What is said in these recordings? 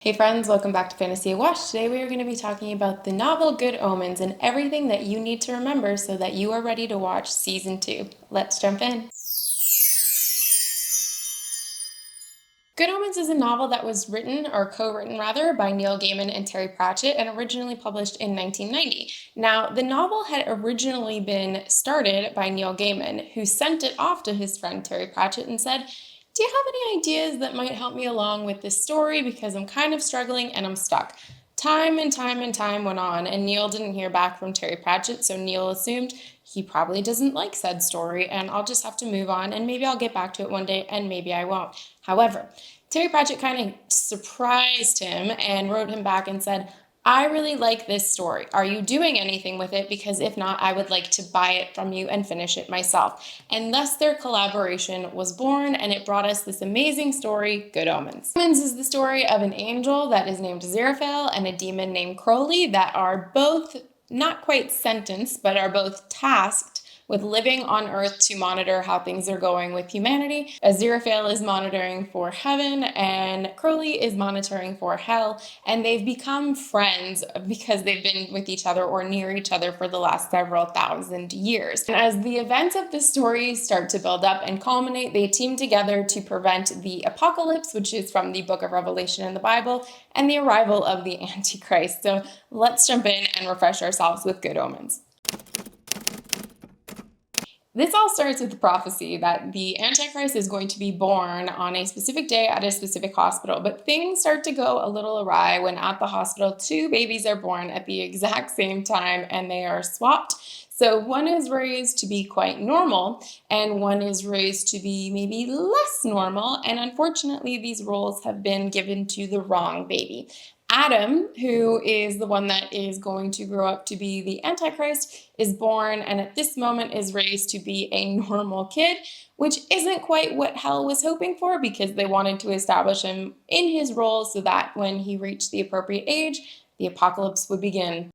Hey friends, welcome back to Fantasy Watch. Today we are going to be talking about the novel Good Omens and everything that you need to remember so that you are ready to watch season 2. Let's jump in. Good Omens is a novel that was written, or co-written rather, by Neil Gaiman and Terry Pratchett and originally published in 1990. Now, the novel had originally been started by Neil Gaiman, who sent it off to his friend Terry Pratchett and said, "Do you have any ideas that might help me along with this story because I'm kind of struggling and I'm stuck?" Time and time and time went on, and Neil didn't hear back from Terry Pratchett, so Neil assumed he probably doesn't like said story, and I'll just have to move on, and maybe I'll get back to it one day, and maybe I won't. However, Terry Pratchett kind of surprised him and wrote him back and said, "I really like this story. Are you doing anything with it? Because if not, I would like to buy it from you and finish it myself." And thus their collaboration was born, and it brought us this amazing story, Good Omens. Omens is the story of an angel that is named Aziraphale and a demon named Crowley that are both not quite sentenced, but are both tasked with living on Earth to monitor how things are going with humanity. Aziraphale is monitoring for heaven, and Crowley is monitoring for hell, and they've become friends because they've been with each other or near each other for the last several thousand years. And as the events of the story start to build up and culminate, they team together to prevent the apocalypse, which is from the book of Revelation in the Bible, and the arrival of the Antichrist. So let's jump in and refresh ourselves with Good Omens. This all starts with the prophecy that the Antichrist is going to be born on a specific day at a specific hospital, but things start to go a little awry when at the hospital 2 babies are born at the exact same time and they are swapped. So one is raised to be quite normal and one is raised to be maybe less normal, and unfortunately these roles have been given to the wrong baby. Adam, who is the one that is going to grow up to be the Antichrist, is born and at this moment is raised to be a normal kid, which isn't quite what hell was hoping for because they wanted to establish him in his role so that when he reached the appropriate age, the apocalypse would begin.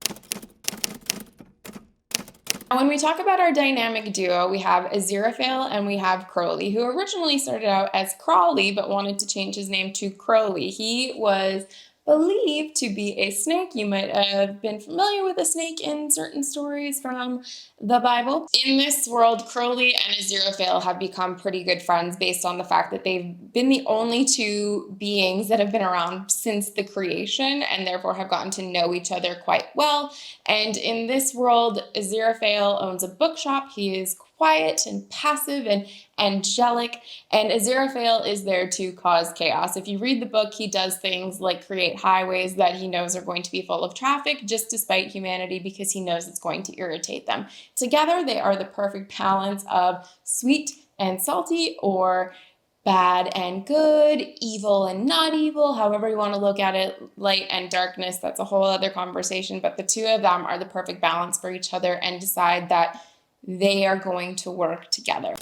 When we talk about our dynamic duo, we have Aziraphale and we have Crowley, who originally started out as Crawley but wanted to change his name to Crowley. He was believed to be a snake. You might have been familiar with a snake in certain stories from the Bible. In this world, Crowley and Aziraphale have become pretty good friends based on the fact that they've been the only 2 beings that have been around since the creation and therefore have gotten to know each other quite well. And in this world, Aziraphale owns a bookshop. He is quiet and passive and angelic, and Aziraphale is there to cause chaos. If you read the book, he does things like create highways that he knows are going to be full of traffic just to spite humanity because he knows it's going to irritate them. Together, they are the perfect balance of sweet and salty, or bad and good, evil and not evil, however you want to look at it, light and darkness. That's a whole other conversation, but the 2 of them are the perfect balance for each other and decide that they are going to work together.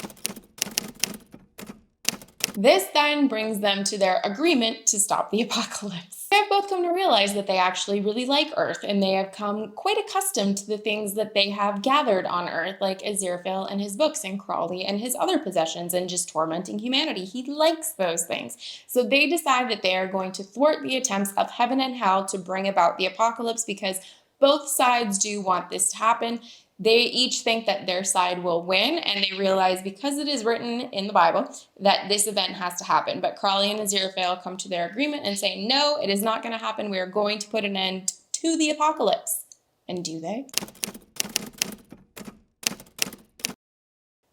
This then brings them to their agreement to stop the apocalypse. They have both come to realize that they actually really like Earth, and they have come quite accustomed to the things that they have gathered on Earth, like Aziraphale and his books and Crawley and his other possessions and just tormenting humanity. He likes those things. So they decide that they are going to thwart the attempts of heaven and hell to bring about the apocalypse because both sides do want this to happen. They each think that their side will win, and they realize because it is written in the Bible that this event has to happen. But Crawley and Aziraphale come to their agreement and say, no, it is not going to happen. We are going to put an end to the apocalypse. And do they?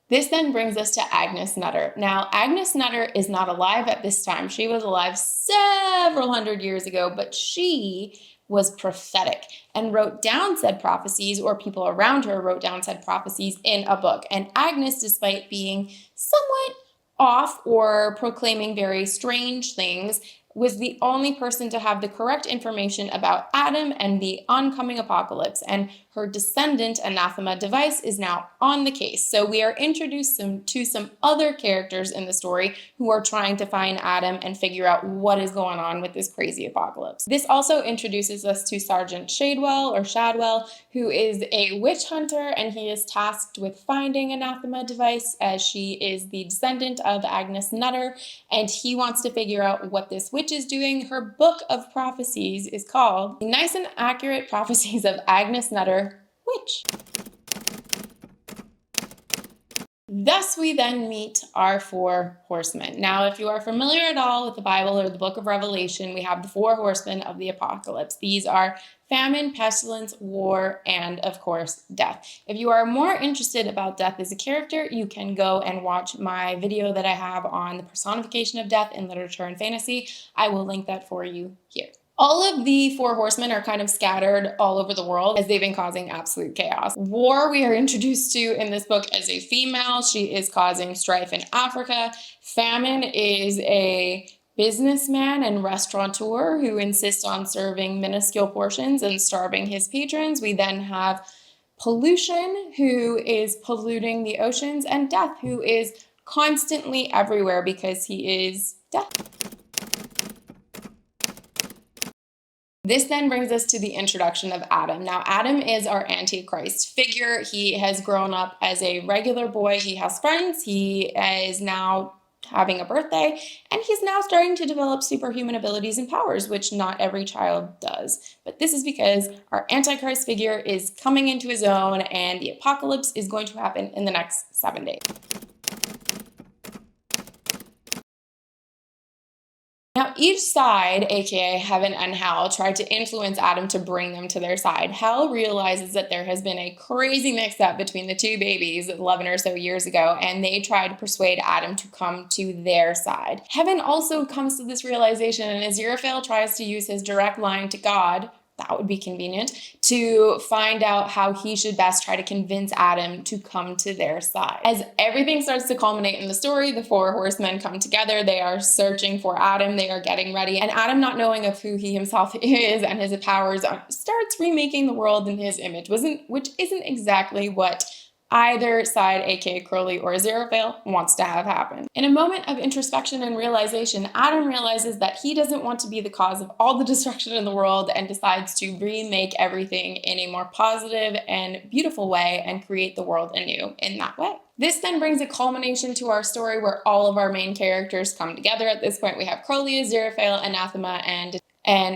This then brings us to Agnes Nutter. Now, Agnes Nutter is not alive at this time. She was alive several hundred years ago, but she was prophetic and wrote down said prophecies, or people around her wrote down said prophecies in a book. And Agnes, despite being somewhat off or proclaiming very strange things, was the only person to have the correct information about Adam and the oncoming apocalypse, and her descendant, Anathema Device, is now on the case. So we are introduced to some other characters in the story who are trying to find Adam and figure out what is going on with this crazy apocalypse. This also introduces us to Sergeant Shadwell, who is a witch hunter, and he is tasked with finding Anathema Device as she is the descendant of Agnes Nutter, and he wants to figure out what this witch Witch is doing her book of prophecies is called The Nice and Accurate Prophecies of Agnes Nutter, Witch. Thus, we then meet our four horsemen. Now, if you are familiar at all with the Bible or the book of Revelation, we have the four horsemen of the apocalypse. These are famine, pestilence, war, and of course, death. If you are more interested about death as a character, you can go and watch my video that I have on the personification of death in literature and fantasy. I will link that for you here. All of the four horsemen are kind of scattered all over the world as they've been causing absolute chaos. War, we are introduced to in this book as a female. She is causing strife in Africa. Famine is a businessman and restaurateur who insists on serving minuscule portions and starving his patrons. We then have pollution, who is polluting the oceans, and death, who is constantly everywhere because he is death. This then brings us to the introduction of Adam. Now, Adam is our Antichrist figure. He has grown up as a regular boy. He has friends. He is now having a birthday, and he's now starting to develop superhuman abilities and powers, which not every child does. But this is because our Antichrist figure is coming into his own, and the apocalypse is going to happen in the next 7 days. Now, each side, aka heaven and hell, tried to influence Adam to bring them to their side. Hell realizes that there has been a crazy mix-up between the two babies 11 or so years ago, and they tried to persuade Adam to come to their side. Heaven also comes to this realization, and Aziraphale tries to use his direct line to God, that would be convenient, to find out how he should best try to convince Adam to come to their side. As everything starts to culminate in the story, the four horsemen come together. They are searching for Adam. They are getting ready. And Adam, not knowing of who he himself is and his powers, starts remaking the world in his image, which isn't exactly what either side, aka Crowley or Aziraphale, wants to have happen. In a moment of introspection and realization, Adam realizes that he doesn't want to be the cause of all the destruction in the world and decides to remake everything in a more positive and beautiful way and create the world anew in that way. This then brings a culmination to our story where all of our main characters come together. At this point, we have Crowley, Aziraphale, Anathema, and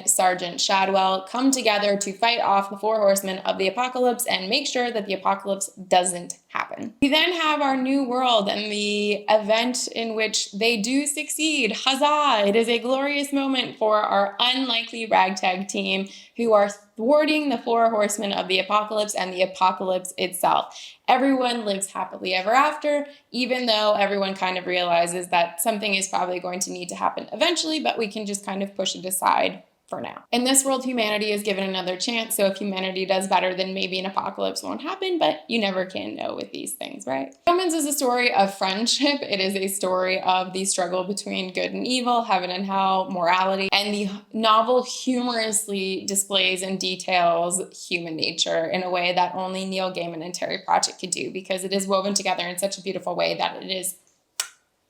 Sergeant Shadwell come together to fight off the four horsemen of the apocalypse and make sure that the apocalypse doesn't happen. We then have our new world and the event in which they do succeed. Huzzah! It is a glorious moment for our unlikely ragtag team who are thwarting the four horsemen of the apocalypse and the apocalypse itself. Everyone lives happily ever after, even though everyone kind of realizes that something is probably going to need to happen eventually, but we can just kind of push it aside for now. In this world, humanity is given another chance, so if humanity does better, then maybe an apocalypse won't happen, but you never can know with these things, right? Omens is a story of friendship. It is a story of the struggle between good and evil, heaven and hell, morality, and the novel humorously displays and details human nature in a way that only Neil Gaiman and Terry Pratchett could do, because it is woven together in such a beautiful way that it is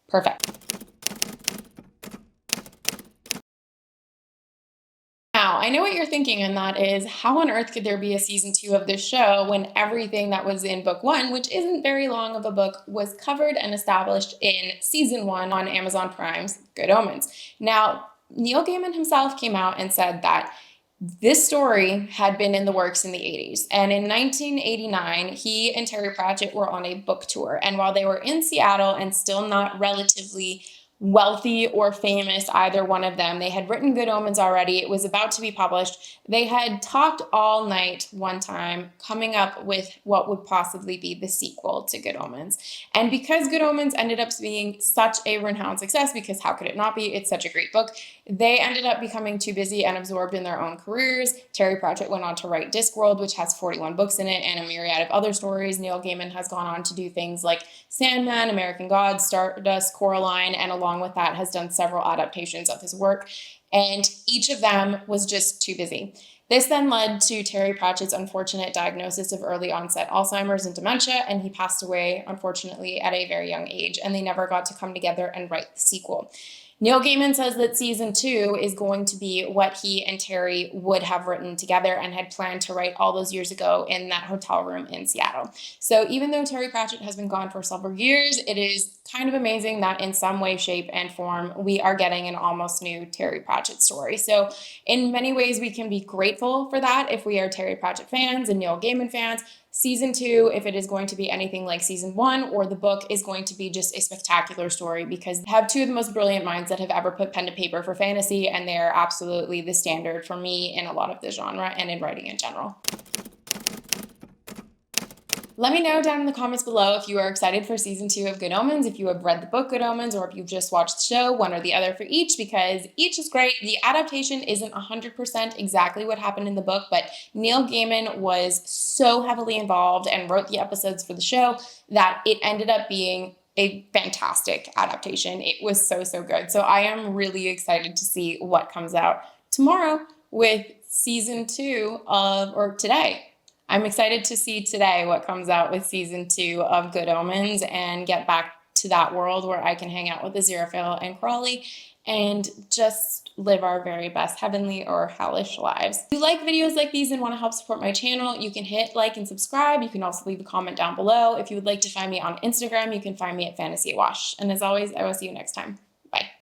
perfect. Now, I know what you're thinking, and that is, how on earth could there be a season 2 of this show when everything that was in book 1, which isn't very long of a book, was covered and established in season 1 on Amazon Prime's Good Omens? Now, Neil Gaiman himself came out and said that this story had been in the works in the 80s. And in 1989, he and Terry Pratchett were on a book tour. And while they were in Seattle and still not relatively wealthy or famous, either one of them, they had written Good Omens already. It was about to be published. They had talked all night one time, coming up with what would possibly be the sequel to Good Omens. And because Good Omens ended up being such a renowned success, because how could it not be? It's such a great book. They ended up becoming too busy and absorbed in their own careers. Terry Pratchett went on to write Discworld, which has 41 books in it, and a myriad of other stories. Neil Gaiman has gone on to do things like Sandman, American Gods, Stardust, Coraline, and along with that has done several adaptations of his work, and each of them was just too busy. This then led to Terry Pratchett's unfortunate diagnosis of early onset Alzheimer's and dementia, and he passed away, unfortunately, at a very young age, and they never got to come together and write the sequel. Neil Gaiman says that season 2 is going to be what he and Terry would have written together and had planned to write all those years ago in that hotel room in Seattle. So even though Terry Pratchett has been gone for several years, it is kind of amazing that in some way, shape, and form, we are getting an almost new Terry Pratchett story. So in many ways, we can be grateful for that if we are Terry Pratchett fans and Neil Gaiman fans. Season 2, if it is going to be anything like season 1 or the book, is going to be just a spectacular story because they have two of the most brilliant minds that have ever put pen to paper for fantasy, and they're absolutely the standard for me in a lot of the genre and in writing in general. Let me know down in the comments below if you are excited for season 2 of Good Omens, if you have read the book Good Omens, or if you've just watched the show, one or the other for each, because each is great. The adaptation isn't 100% exactly what happened in the book, but Neil Gaiman was so heavily involved and wrote the episodes for the show that it ended up being a fantastic adaptation. It was so, so good. So I am really excited to see what comes out tomorrow with season 2 or today. I'm excited to see today what comes out with season 2 of Good Omens and get back to that world where I can hang out with Aziraphale and Crawley and just live our very best heavenly or hellish lives. If you like videos like these and want to help support my channel, you can hit like and subscribe. You can also leave a comment down below. If you would like to find me on Instagram, you can find me at Fantasy Awash. And as always, I will see you next time.